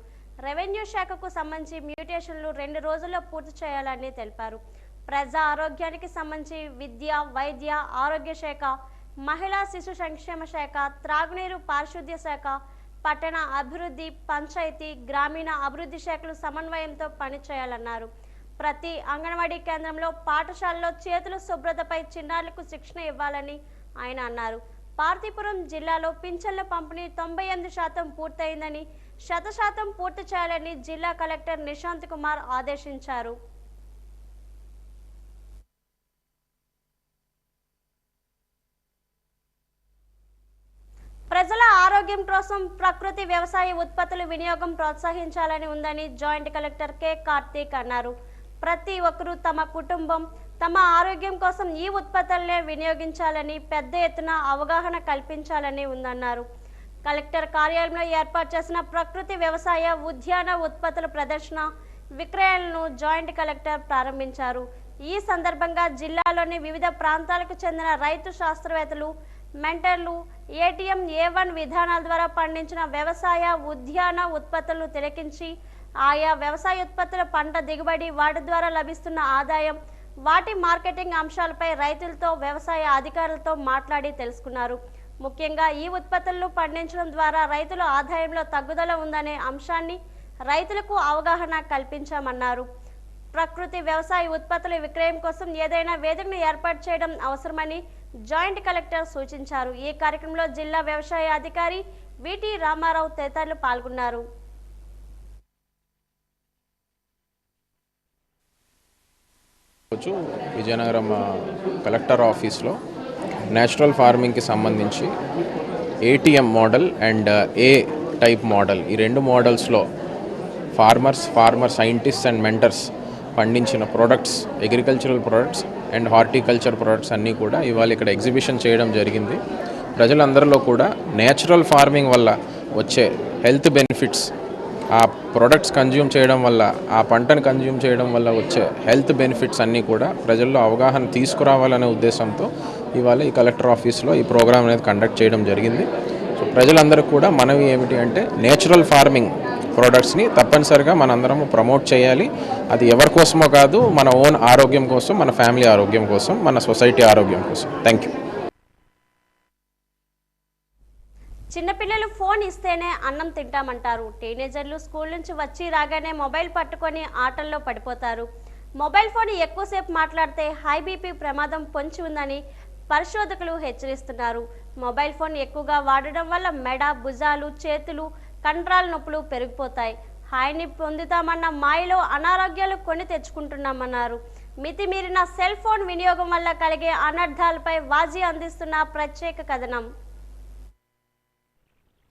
రెవెన్యూ శాఖకు సంబంధించి మ్యూటేషన్లు 2 రోజుల్లో పూర్తి చేయాలని తెలిపారు. ప్రజా ఆరోగ్యానికి సంబంధించి విద్య, వైద్య, ఆరోగ్య శాఖ, మహిళా శిశు సంక్షేమ శాఖ, త్రాగునీరు పారిశుద్ధ్య శాఖ, పట్టణ అభివృద్ధి, పంచాయతీ, గ్రామీణ అభివృద్ధి శాఖలు సమన్వయంతో పనిచేయాలన్నారు. ప్రతి అంగన్వాడీ కేంద్రంలో, పాఠశాలలో చేతుల శుభ్రతపై చిన్నారులకు శిక్షణ ఇవ్వాలని ఆయన అన్నారు. పార్తీపురం జిల్లాలో పింఛన్ల పంపిణీ 98% పూర్తయిందని, 100% పూర్తి చేయాలని జిల్లా కలెక్టర్ నిశాంత్ కుమార్ ఆదేశించారు. ప్రజల ఆరోగ్యం కోసం ప్రకృతి వ్యవసాయ ఉత్పత్తుల వినియోగం ప్రోత్సహించాలని ఉందని జాయింట్ కలెక్టర్ కె కార్తీక్ అన్నారు. ప్రతి ఒక్కరూ తమ కుటుంబం, తమ ఆరోగ్యం కోసం ఈ ఉత్పత్తులనే వినియోగించాలని, పెద్ద ఎత్తున అవగాహన కల్పించాలని ఉందన్నారు. కలెక్టర్ కార్యాలయంలో ఏర్పాటు చేసిన ప్రకృతి వ్యవసాయ ఉద్యాన ఉత్పత్తుల ప్రదర్శన, విక్రయాలను జాయింట్ కలెక్టర్ ప్రారంభించారు. ఈ సందర్భంగా జిల్లాలోని వివిధ ప్రాంతాలకు చెందిన రైతు శాస్త్రవేత్తలు, మెంటర్లు ATM A1 విధానాల ద్వారా పండించిన వ్యవసాయ ఉద్యాన ఉత్పత్తులను తిలకించి ఆయా వ్యవసాయ ఉత్పత్తుల పంట దిగుబడి, వాటి ద్వారా లభిస్తున్న ఆదాయం, వాటి మార్కెటింగ్ అంశాలపై రైతులతో, వ్యవసాయ అధికారులతో మాట్లాడి తెలుసుకున్నారు. ముఖ్యంగా ఈ ఉత్పత్తులను పండించడం ద్వారా రైతుల ఆదాయంలో తగ్గుదల ఉందనే అంశాన్ని రైతులకు అవగాహన కల్పించామన్నారు. ప్రకృతి వ్యవసాయ ఉత్పత్తుల విక్రయం కోసం ఏదైనా వేదికను ఏర్పాటు చేయడం అవసరమని జాయింట్ కలెక్టర్ సూచించారు. ఈ కార్యక్రమంలో జిల్లా వ్యవసాయ అధికారి VT రామారావు తదితరులు పాల్గొన్నారు. విజయనగరం కలెక్టర్ ఆఫీస్లో నేచురల్ ఫార్మింగ్కి సంబంధించి ATM model and A type model, ఈ రెండు మోడల్స్లో ఫార్మర్ సైంటిస్ట్ అండ్ మెంటర్స్ పండించిన products, agricultural products and horticulture products అన్నీ కూడా ఇవాళ ఇక్కడ ఎగ్జిబిషన్ చేయడం జరిగింది. ప్రజలందరిలో కూడా నేచురల్ ఫార్మింగ్ వల్ల వచ్చే హెల్త్ బెనిఫిట్స్, ఆ ప్రొడక్ట్స్ కన్జ్యూమ్ చేయడం వల్ల, ఆ పంటను కన్జ్యూమ్ చేయడం వల్ల వచ్చే హెల్త్ బెనిఫిట్స్ అన్నీ కూడా ప్రజల్లో అవగాహన తీసుకురావాలనే ఉద్దేశంతో ఇవాళ ఈ కలెక్టర్ ఆఫీస్లో ఈ ప్రోగ్రామ్ అనేది కండక్ట్ చేయడం జరిగింది. సో ప్రజలందరూ కూడా మనవి ఏమిటి అంటే నేచురల్ ఫార్మింగ్ ప్రోడక్ట్స్ని తప్పనిసరిగా మనందరం ప్రమోట్ చేయాలి. అది ఎవరి కోసమో కాదు, మన ఓన్ ఆరోగ్యం కోసం, మన ఫ్యామిలీ ఆరోగ్యం కోసం, మన సొసైటీ ఆరోగ్యం కోసం. Thank you. చిన్నపిల్లలు ఫోన్ ఇస్తేనే అన్నం తింటామంటారు. టీనేజర్లు స్కూల్ నుంచి వచ్చి రాగానే మొబైల్ పట్టుకొని ఆటల్లో పడిపోతారు. మొబైల్ ఫోన్ ఎక్కువసేపు మాట్లాడితే హై బీపీ ప్రమాదం పొంచి ఉందని పరిశోధకులు హెచ్చరిస్తున్నారు. మొబైల్ ఫోన్ ఎక్కువగా వాడడం వల్ల మెడ, భుజాలు, చేతులు, కండరాల నొప్పులు పెరిగిపోతాయి. హాయిని పొందుతామన్న మాయలో అనారోగ్యాలు కొని తెచ్చుకుంటున్నామన్నారు. మితిమీరిన సెల్ ఫోన్ వినియోగం వల్ల కలిగే అనర్థాలపై వాజీ అందిస్తున్న ప్రత్యేక కథనం.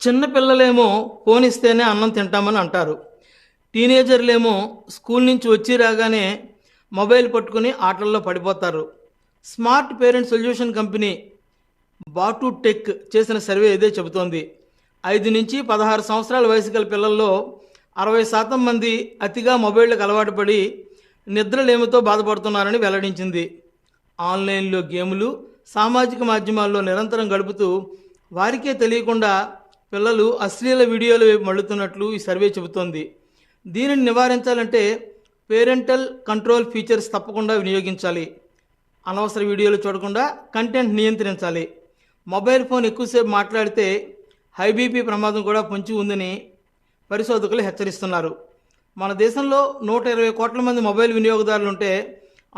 చిన్నపిల్లలేమో ఫోన్ ఇస్తేనే అన్నం తింటామని అంటారు. టీనేజర్లేమో స్కూల్ నుంచి వచ్చి రాగానే మొబైల్ పట్టుకుని ఆటల్లో పడిపోతారు. స్మార్ట్ పేరెంట్ సొల్యూషన్ కంపెనీ బాటు టెక్ చేసిన సర్వే ఇదే చెబుతోంది. 5 నుంచి 16 సంవత్సరాల వయసు గల పిల్లల్లో 60% మంది అతిగా మొబైళ్లకు అలవాటు పడి నిద్రలేమితో బాధపడుతున్నారని వెల్లడించింది. ఆన్లైన్లో గేములు, సామాజిక మాధ్యమాల్లో నిరంతరం గడుపుతూ వారికే తెలియకుండా పిల్లలు అశ్లీల వీడియోల వైపు మళ్ళుతున్నట్లు ఈ సర్వే చెబుతోంది. దీనిని నివారించాలంటే పేరెంటల్ కంట్రోల్ ఫీచర్స్ తప్పకుండా వినియోగించాలి. అనవసర వీడియోలు చూడకుండా కంటెంట్ నియంత్రించాలి. మొబైల్ ఫోన్ ఎక్కువసేపు మాట్లాడితే హై బీపీ ప్రమాదం కూడా పొంచి ఉందని పరిశోధకులు హెచ్చరిస్తున్నారు. మన దేశంలో 120 కోట్ల మంది మొబైల్ వినియోగదారులు ఉంటే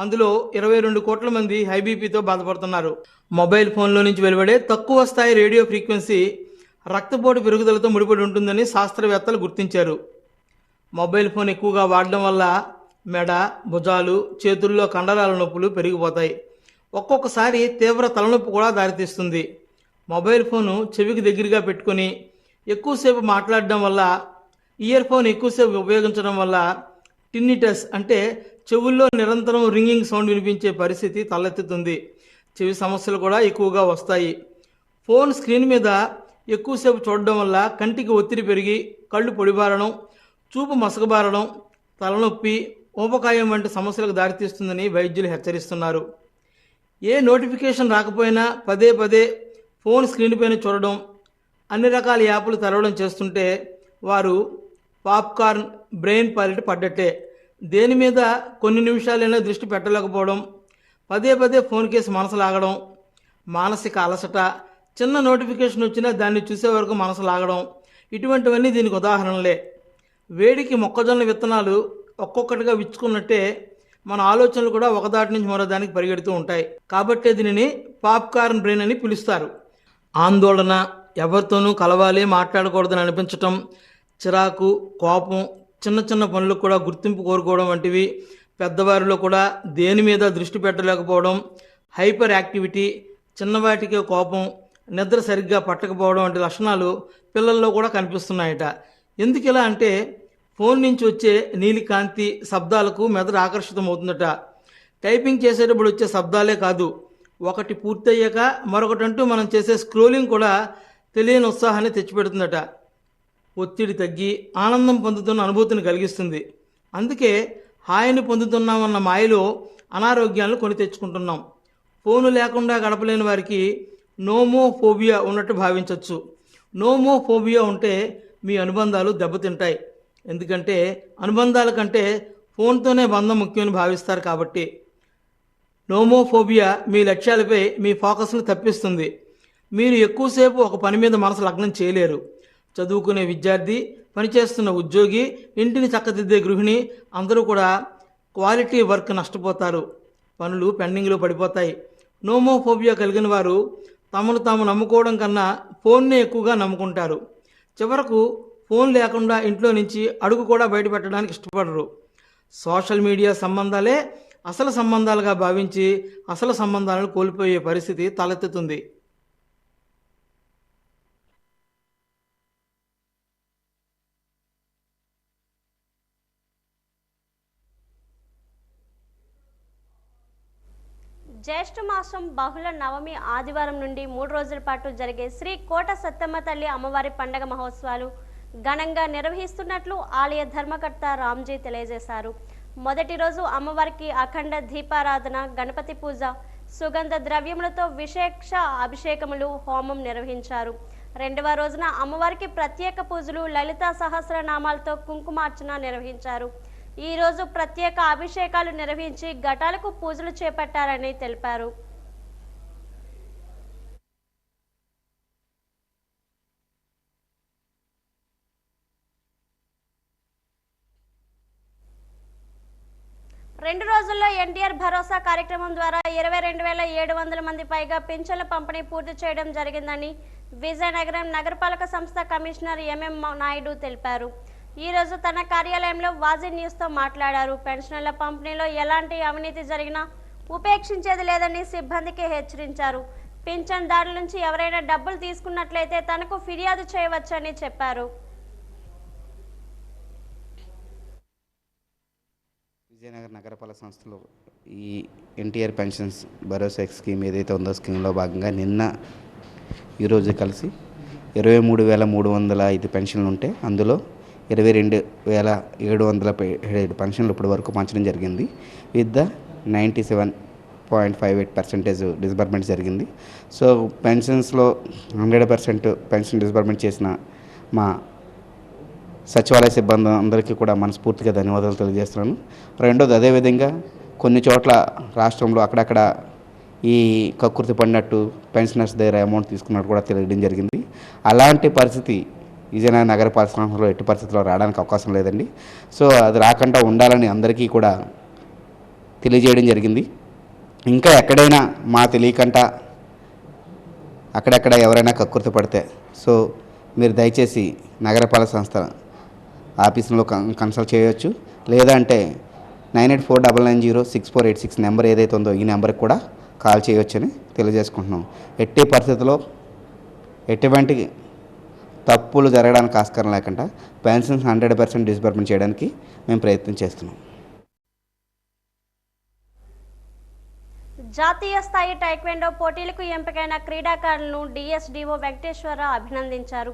అందులో 22 కోట్ల మంది హై బీపీతో బాధపడుతున్నారు. మొబైల్ ఫోన్లో నుంచి వెలువడే తక్కువ స్థాయి రేడియో ఫ్రీక్వెన్సీ రక్తపోటు పెరుగుదలతో ముడిపడి ఉంటుందని శాస్త్రవేత్తలు గుర్తించారు. మొబైల్ ఫోన్ ఎక్కువగా వాడడం వల్ల మెడ, భుజాలు, చేతుల్లో కండరాల నొప్పులు పెరిగిపోతాయి. ఒక్కొక్కసారి తీవ్ర తలనొప్పి కూడా దారితీస్తుంది. మొబైల్ ఫోను చెవికి దగ్గరగా పెట్టుకొని ఎక్కువసేపు మాట్లాడడం వల్ల, ఇయర్ ఫోన్ ఎక్కువసేపు ఉపయోగించడం వల్ల టిన్నిటస్ అంటే చెవుల్లో నిరంతరం రింగింగ్ సౌండ్ వినిపించే పరిస్థితి తలెత్తుతుంది. చెవి సమస్యలు కూడా ఎక్కువగా వస్తాయి. ఫోన్ స్క్రీన్ మీద ఎక్కువసేపు చూడడం వల్ల కంటికి ఒత్తిడి పెరిగి కళ్ళు పొడిబారడం, చూపు మసకబారడం, తలనొప్పి, ఊబకాయం వంటి సమస్యలకు దారితీస్తుందని వైద్యులు హెచ్చరిస్తున్నారు. ఏ నోటిఫికేషన్ రాకపోయినా పదే పదే ఫోన్ స్క్రీన్ పైన చూడడం, అన్ని రకాల యాప్లు తెరవడం చేస్తుంటే వారు పాప్కార్న్, బ్రెయిన్ పాలిట పడ్డట్టే. దేని మీద కొన్ని నిమిషాలైనా దృష్టి పెట్టలేకపోవడం, పదే పదే ఫోన్ కేసు మనసు లాగడం, మానసిక అలసట, చిన్న నోటిఫికేషన్ వచ్చినా దాన్ని చూసే వరకు మనసు లాగడం, ఇటువంటివన్నీ దీనికి ఉదాహరణలే. వేడికి మొక్కజొన్న విత్తనాలు ఒక్కొక్కటిగా విచ్చుకున్నట్టే మన ఆలోచనలు కూడా ఒకదాటి నుంచి మరో దానికి పరిగెడుతూ ఉంటాయి. కాబట్టే దీనిని పాప్కార్న్ బ్రెయిన్ అని పిలుస్తారు. ఆందోళన, ఎవరితోనూ కలవాలి మాట్లాడకూడదని అనిపించటం, చిరాకు, కోపం, చిన్న చిన్న పనులకు కూడా గుర్తింపు కోరుకోవడం వంటివి, పెద్దవారిలో కూడా దేని మీద దృష్టి పెట్టలేకపోవడం, హైపర్ యాక్టివిటీ, చిన్నవాటికే కోపం, నిద్ర సరిగ్గా పట్టకపోవడం వంటి లక్షణాలు పిల్లల్లో కూడా కనిపిస్తున్నాయట. ఎందుకు ఇలా అంటే ఫోన్ నుంచి వచ్చే నీలికాంతి శబ్దాలకు మెదడు ఆకర్షితమవుతుందట. టైపింగ్ చేసేటప్పుడు వచ్చే శబ్దాలే కాదు, ఒకటి పూర్తయ్యాక మరొకటంటూ మనం చేసే స్క్రోలింగ్ కూడా తెలియని ఉత్సాహాన్ని తెచ్చిపెడుతుందట. ఒత్తిడి తగ్గి ఆనందం పొందుతున్న అనుభూతిని కలిగిస్తుంది. అందుకే హాయిని పొందుతున్నామన్న మాయలో అనారోగ్యాలను కొని తెచ్చుకుంటున్నాం. ఫోను లేకుండా గడపలేని వారికి నోమోఫోబియా ఉన్నట్టు భావించవచ్చు. నోమోఫోబియా ఉంటే మీ అనుబంధాలు దెబ్బతింటాయి. ఎందుకంటే అనుబంధాల కంటే ఫోన్తోనే బంధం ముఖ్యమని భావిస్తారు కాబట్టి. నోమోఫోబియా మీ లక్ష్యాలపై మీ ఫోకస్ను తప్పిస్తుంది. మీరు ఎక్కువసేపు ఒక పని మీద మనసు లగ్నం చేయలేరు. చదువుకునే విద్యార్థి, పనిచేస్తున్న ఉద్యోగి, ఇంటిని చక్కదిద్దే గృహిణి అందరూ కూడా క్వాలిటీ వర్క్ నష్టపోతారు. పనులు పెండింగ్లో పడిపోతాయి. నోమోఫోబియా కలిగిన వారు తమను తాము నమ్ముకోవడం కన్నా ఫోన్నే ఎక్కువగా నమ్ముకుంటారు. చివరకు ఫోన్ లేకుండా ఇంట్లో నుంచి అడుగు కూడా బయటపెట్టడానికి ఇష్టపడరు. సోషల్ మీడియా సంబంధాలే అసలు సంబంధాలుగా భావించి అసలు సంబంధాలను కోల్పోయే పరిస్థితి తలెత్తుతుంది. జ్యేష్ఠ మాసం బహుళ నవమి ఆదివారం నుండి 3 రోజుల పాటు జరిగే శ్రీ కోట సత్తమ్మ తల్లి అమ్మవారి పండగ మహోత్సవాలు ఘనంగా నిర్వహిస్తున్నట్లు ఆలయ ధర్మకర్త రామ్జీ తెలియజేశారు. మొదటి రోజు అమ్మవారికి అఖండ దీపారాధన, గణపతి పూజ, సుగంధ ద్రవ్యములతో విశేష అభిషేకములు, హోమం నిర్వహించారు. రెండవ రోజున అమ్మవారికి ప్రత్యేక పూజలు, లలితా సహస్రనామాలతో కుంకుమార్చన నిర్వహించారు. ఈ రోజు ప్రత్యేక అభిషేకాలు నిర్వహించి ఘటాలకు పూజలు చేపట్టారని తెలిపారు. రెండు రోజుల్లో ఎన్టీఆర్ భరోసా కార్యక్రమం ద్వారా 22,700 మంది పైగా పింఛన్ల పంపిణీ పూర్తి చేయడం జరిగిందని విజయనగరం నగరపాలక సంస్థ కమిషనర్ ఎంఎం నాయుడు తెలిపారు. ఈ రోజు తన కార్యాలయంలో వాజీ న్యూస్తో మాట్లాడారు. పెన్షన్ల పంపిణీలో ఎలాంటి అవినీతి జరిగినా ఉపేక్షించేది లేదని సిబ్బందికి హెచ్చరించారు. పింఛన్దారుల నుంచి ఎవరైనా డబ్బులు తీసుకున్నట్లయితే తనకు ఫిర్యాదు చేయవచ్చని చెప్పారు. విజయనగరం నగరపాలక సంస్థలో ఈ ఎన్టీఆర్ పెన్షన్స్ భరోసా స్కీమ్ ఏదైతే ఉందో స్కీమ్లో భాగంగా నిన్న ఈరోజు కలిసి 23,305 పెన్షన్లు ఉంటే అందులో 22,777 పెన్షన్లు ఇప్పటి వరకు పంచడం జరిగింది. విత్ ద 97.58% డిస్బర్మెంట్ జరిగింది. సో పెన్షన్స్లో 100% పెన్షన్ డిస్బర్మెంట్ చేసిన మా సచివాలయ సిబ్బంది అందరికీ కూడా మనస్ఫూర్తిగా ధన్యవాదాలు తెలియజేస్తున్నాను. రెండోది, అదేవిధంగా కొన్ని చోట్ల రాష్ట్రంలో అక్కడక్కడ ఈ కక్కుర్తి పడినట్టు పెన్షనర్స్ దగ్గర అమౌంట్ తీసుకున్నట్టు కూడా తెలియడం జరిగింది. అలాంటి పరిస్థితి విజయనగరం నగరపాలక సంస్థలో ఎట్టి పరిస్థితుల్లో రావడానికి అవకాశం లేదండి. సో అది రాకుండా ఉండాలని అందరికీ కూడా తెలియజేయడం జరిగింది. ఇంకా ఎక్కడైనా మా తెలియకంట అక్కడెక్కడ ఎవరైనా కక్కుర్తి పడితే సో మీరు దయచేసి నగరపాలక సంస్థ ఆఫీసులో కన్సల్ట్ చేయవచ్చు. లేదంటే 9849906486 నెంబర్ ఏదైతే ఉందో ఈ నెంబర్కి కూడా కాల్ చేయవచ్చని తెలియజేసుకుంటున్నాం. ఎట్టి పరిస్థితుల్లో ఎటువంటి తప్పులు జరగడానికి ఆస్కారం లేకుండా పెన్షన్స్ 100% డిస్బర్మెంట్ చేయడానికి మేము ప్రయత్నం చేస్తున్నాం. జాతీయ స్థాయి టైక్వాండో పోటీలకు ఎంపికైన క్రీడాకారులను డిఎస్డిఓ వెంకటేశ్వరరావు అభినందించారు.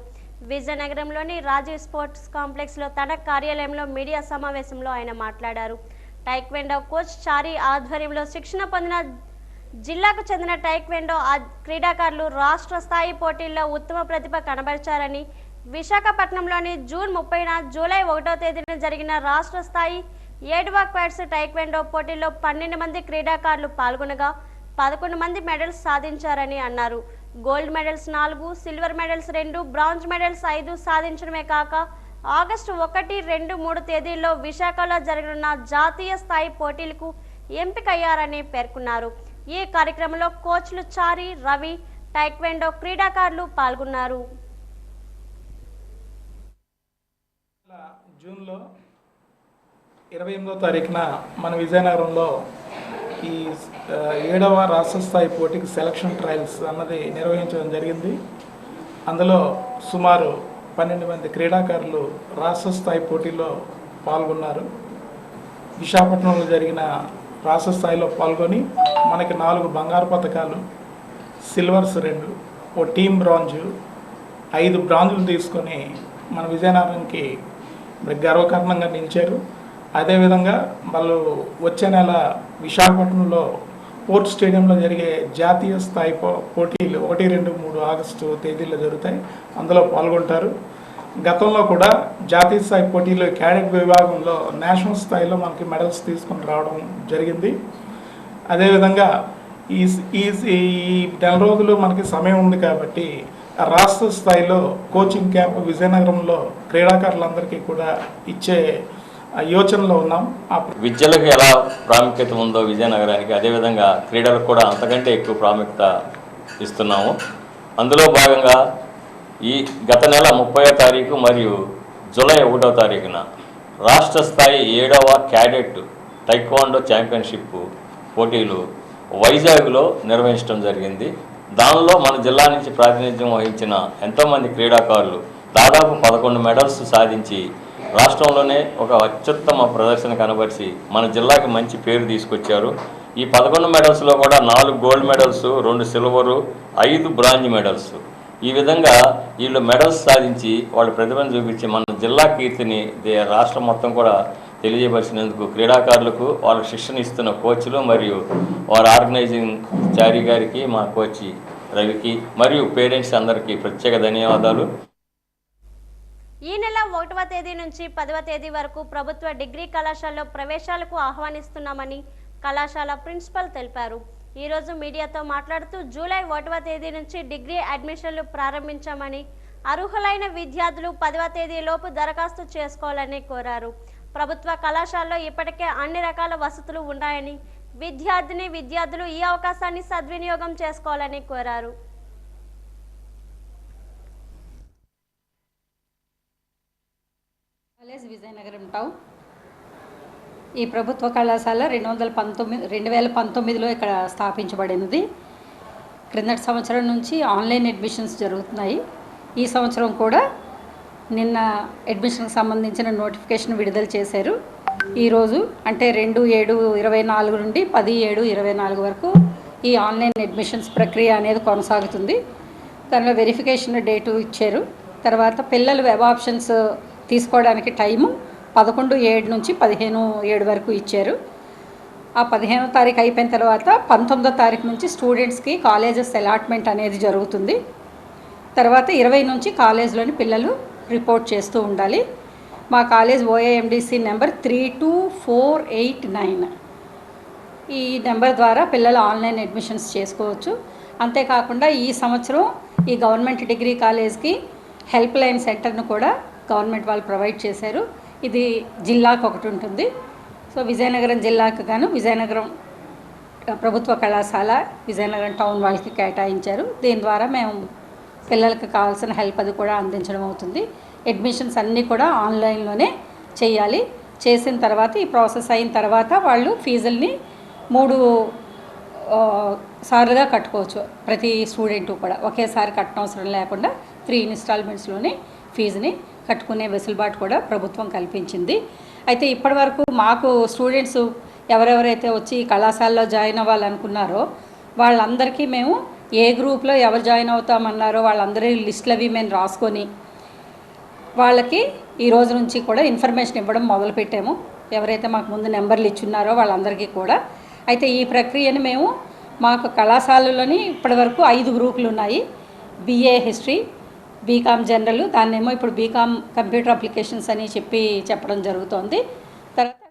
విజయనగరంలోని రాజీవ్ స్పోర్ట్స్ కాంప్లెక్స్లో తన కార్యాలయంలో మీడియా సమావేశంలో ఆయన మాట్లాడారు. టైక్వాండో కోచ్ చారీ ఆధ్వర్యంలో శిక్షణ పొందిన జిల్లాకు చెందిన టైక్వాండో క్రీడాకారులు రాష్ట్ర స్థాయి పోటీల్లో ఉత్తమ ప్రతిభ కనబరిచారని, విశాఖపట్నంలోని జూన్ 30న జూలై 1వ తేదీన జరిగిన రాష్ట్ర స్థాయి 7వ క్వాడ్స్ టైక్వాండో పోటీల్లో 12 మంది క్రీడాకారులు పాల్గొనగా 11 మంది మెడల్స్ సాధించారని అన్నారు. Gold medals 4, silver medals 2, bronze medals 5 సాధించడమే కాక ఆగస్టు 1, 2, 3 తేదీల్లో విశాఖలో జరగనున్న జాతీయ స్థాయి పోటీలకు ఎంపికయ్యారని పేర్కొన్నారు. ఈ కార్యక్రమంలో కోచ్లు చారి, రవి, టైక్వాండో క్రీడాకారులు పాల్గొన్నారు. జూన్లో 28వ తారీఖున మన విజయనగరంలో ఈ 7వ రాష్ట్ర స్థాయి పోటీకి సెలక్షన్ ట్రయల్స్ అన్నది నిర్వహించడం జరిగింది. అందులో సుమారు 12 మంది క్రీడాకారులు రాష్ట్ర స్థాయి పోటీలో పాల్గొన్నారు. విశాఖపట్నంలో జరిగిన రాష్ట్ర స్థాయిలో పాల్గొని మనకి 4 బంగారు పథకాలు, సిల్వర్స్ 2, ఓ టీమ్ బ్రాంజు, 5 బ్రాంజులు తీసుకొని మన విజయనగరంకి గర్వకారణంగా నిలిచారు. అదేవిధంగా వాళ్ళు వచ్చే నెల విశాఖపట్నంలో పోర్ట్ స్టేడియంలో జరిగే జాతీయ స్థాయి పోటీలు 1, 2, 3 ఆగస్టు తేదీల్లో జరుగుతాయి. అందులో పాల్గొంటారు. గతంలో కూడా జాతీయ స్థాయి పోటీలో క్యాడెట్ విభాగంలో నేషనల్ స్థాయిలో మనకి మెడల్స్ తీసుకొని రావడం జరిగింది. అదేవిధంగా ఈ నెల రోజులు మనకి సమయం ఉంది కాబట్టి రాష్ట్ర స్థాయిలో కోచింగ్ క్యాంప్ విజయనగరంలో క్రీడాకారులందరికీ కూడా ఇచ్చే యోచనలో ఉన్నాం. విద్యలకు ఎలా ప్రాముఖ్యత ఉందో విజయనగరానికి, అదేవిధంగా క్రీడలకు కూడా అంతకంటే ఎక్కువ ప్రాముఖ్యత ఇస్తున్నాము. అందులో భాగంగా ఈ గత నెల 30వ తారీఖు మరియు జూలై 1వ తారీఖున రాష్ట్ర స్థాయి 7వ క్యాడెట్ టైక్వాండో ఛాంపియన్షిప్ పోటీలు వైజాగ్లో నిర్వహించడం జరిగింది. దానిలో మన జిల్లా నుంచి ప్రాతినిధ్యం వహించిన ఎంతోమంది క్రీడాకారులు దాదాపు 11 మెడల్స్ సాధించి రాష్ట్రంలోనే ఒక అత్యుత్తమ ప్రదర్శన కనబరిచి మన జిల్లాకి మంచి పేరు తీసుకొచ్చారు. ఈ 11 మెడల్స్లో కూడా 4 gold medals, 2 silver, 5 bronze medals. ఈ విధంగా వీళ్ళు మెడల్స్ సాధించి వాళ్ళ ప్రతిభను చూపించి మన జిల్లా కీర్తిని రాష్ట్రం మొత్తం కూడా తెలియజేపరిచినందుకు క్రీడాకారులకు వాళ్ళకి శిక్షణ ఇస్తున్న కోచ్లు మరియు వారి ఆర్గనైజింగ్ చారి గారికి, మా కోచ్ రవికి మరియు పేరెంట్స్ అందరికీ ప్రత్యేక ధన్యవాదాలు. ఈ నెల 1వ తేదీ నుంచి 10వ తేదీ వరకు ప్రభుత్వ డిగ్రీ కళాశాలలో ప్రవేశాలకు ఆహ్వానిస్తున్నామని కళాశాల ప్రిన్సిపల్ తెలిపారు. ఈరోజు మీడియాతో మాట్లాడుతూ జూలై 1వ తేదీ నుంచి డిగ్రీ అడ్మిషన్లు ప్రారంభించామని, అర్హులైన విద్యార్థులు 10వ తేదీలోపు దరఖాస్తు చేసుకోవాలని కోరారు. ప్రభుత్వ కళాశాలలో ఇప్పటికే అన్ని రకాల వసతులు ఉన్నాయని, విద్యార్థులు ఈ అవకాశాన్ని సద్వినియోగం చేసుకోవాలని కోరారు. విజయనగరం టౌన్ ఈ ప్రభుత్వ కళాశాల 2019లో ఇక్కడ స్థాపించబడినది. క్రిందటి సంవత్సరం నుంచి ఆన్లైన్ అడ్మిషన్స్ జరుగుతున్నాయి. ఈ సంవత్సరం కూడా నిన్న అడ్మిషన్కి సంబంధించిన నోటిఫికేషన్ విడుదల చేశారు. ఈరోజు అంటే 2/7/24 నుండి 10/7/24 వరకు ఈ ఆన్లైన్ అడ్మిషన్స్ ప్రక్రియ అనేది కొనసాగుతుంది. దానిలో వెరిఫికేషన్ డేటు ఇచ్చారు. తర్వాత పిల్లలు వెబ్ ఆప్షన్స్ తీసుకోవడానికి టైము 11/7 నుంచి 15/7 వరకు ఇచ్చారు. ఆ 15వ తారీఖు అయిపోయిన తర్వాత 19వ తారీఖు నుంచి స్టూడెంట్స్కి కాలేజెస్ అలాట్మెంట్ అనేది జరుగుతుంది. తర్వాత 20 నుంచి కాలేజ్లోని పిల్లలు రిపోర్ట్ చేస్తూ ఉండాలి. మా కాలేజ్ OAMDC నెంబర్ 32489. ఈ నెంబర్ ద్వారా పిల్లలు ఆన్లైన్ అడ్మిషన్స్ చేసుకోవచ్చు. అంతేకాకుండా ఈ సంవత్సరం ఈ గవర్నమెంట్ డిగ్రీ కాలేజ్కి హెల్ప్ లైన్ సెంటర్ను కూడా గవర్నమెంట్ వాళ్ళు ప్రొవైడ్ చేశారు. ఇది జిల్లాకు ఒకటి ఉంటుంది. సో విజయనగరం జిల్లాకు గాను విజయనగరం ప్రభుత్వ కళాశాల విజయనగరం టౌన్ వాళ్ళకి కేటాయించారు. దీని ద్వారా మేము పిల్లలకు కావాల్సిన హెల్ప్ అది కూడా అందించడం అవుతుంది. అడ్మిషన్స్ అన్నీ కూడా ఆన్లైన్లోనే చేయాలి. చేసిన తర్వాత ఈ ప్రాసెస్ అయిన తర్వాత వాళ్ళు ఫీజుల్ని 3 సార్లుగా కట్టుకోవచ్చు. ప్రతి స్టూడెంట్ కూడా ఒకేసారి కట్టనవసరం లేకుండా 3 ఇన్స్టాల్మెంట్స్లోనే ఫీజుని కట్టుకునే వెసులుబాటు కూడా ప్రభుత్వం కల్పించింది. అయితే ఇప్పటివరకు మాకు స్టూడెంట్స్ ఎవరెవరైతే వచ్చి కళాశాలలో జాయిన్ అవ్వాలనుకున్నారో వాళ్ళందరికీ మేము ఏ గ్రూప్లో ఎవరు జాయిన్ అవుతామన్నారో వాళ్ళందరి లిస్టులు అవి మేము రాసుకొని వాళ్ళకి ఈ రోజు నుంచి కూడా ఇన్ఫర్మేషన్ ఇవ్వడం మొదలుపెట్టాము. ఎవరైతే మాకు ముందు నెంబర్లు ఇచ్చున్నారో వాళ్ళందరికీ కూడా. అయితే ఈ ప్రక్రియను మేము మాకు కళాశాలలోని ఇప్పటివరకు 5 గ్రూపులు ఉన్నాయి. BA హిస్టరీ, బీకామ్ జనరల్, దాన్నేమో ఇప్పుడు బీకామ్ కంప్యూటర్ అప్లికేషన్స్ అని చెప్పడం జరుగుతోంది. తర్వాత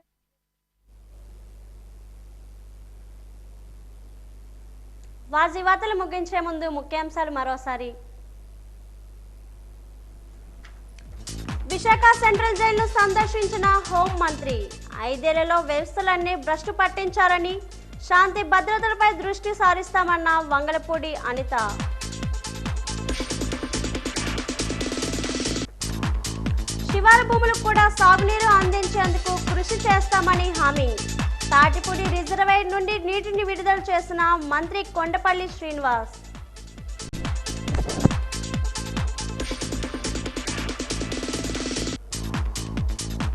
వాజీవాతలు ముగించే ముందు ముఖ్యాంశాలు మరోసారి. విశాఖ సెంట్రల్ జైలును సందర్శించిన హోంమంత్రి 5 ఏళ్లలో వ్యవస్థలన్నీ భ్రష్టు పట్టించారని, శాంతి భద్రతలపై దృష్టి సారిస్తామన్న వంగలపూడి అనిత. శివారు భూములకు కూడా సాగునీరు అందించేందుకు కృషి చేస్తామని హామీ. తాటిపూడి రిజర్వాయర్ నుండి నీటిని విడుదల చేసిన మంత్రి కొండపల్లి శ్రీనివాస్.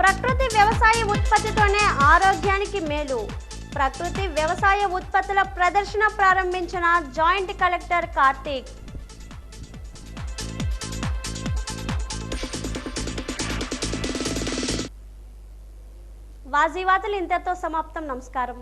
ప్రకృతి వ్యవసాయ ఉత్పత్తితోనే ఆరోగ్యానికి మేలు. ప్రకృతి వ్యవసాయ ఉత్పత్తుల ప్రదర్శన ప్రారంభించిన జాయింట్ కలెక్టర్ కార్తీక్. వాజీవాతలు ఇంతతో సమాప్తం. నమస్కారం.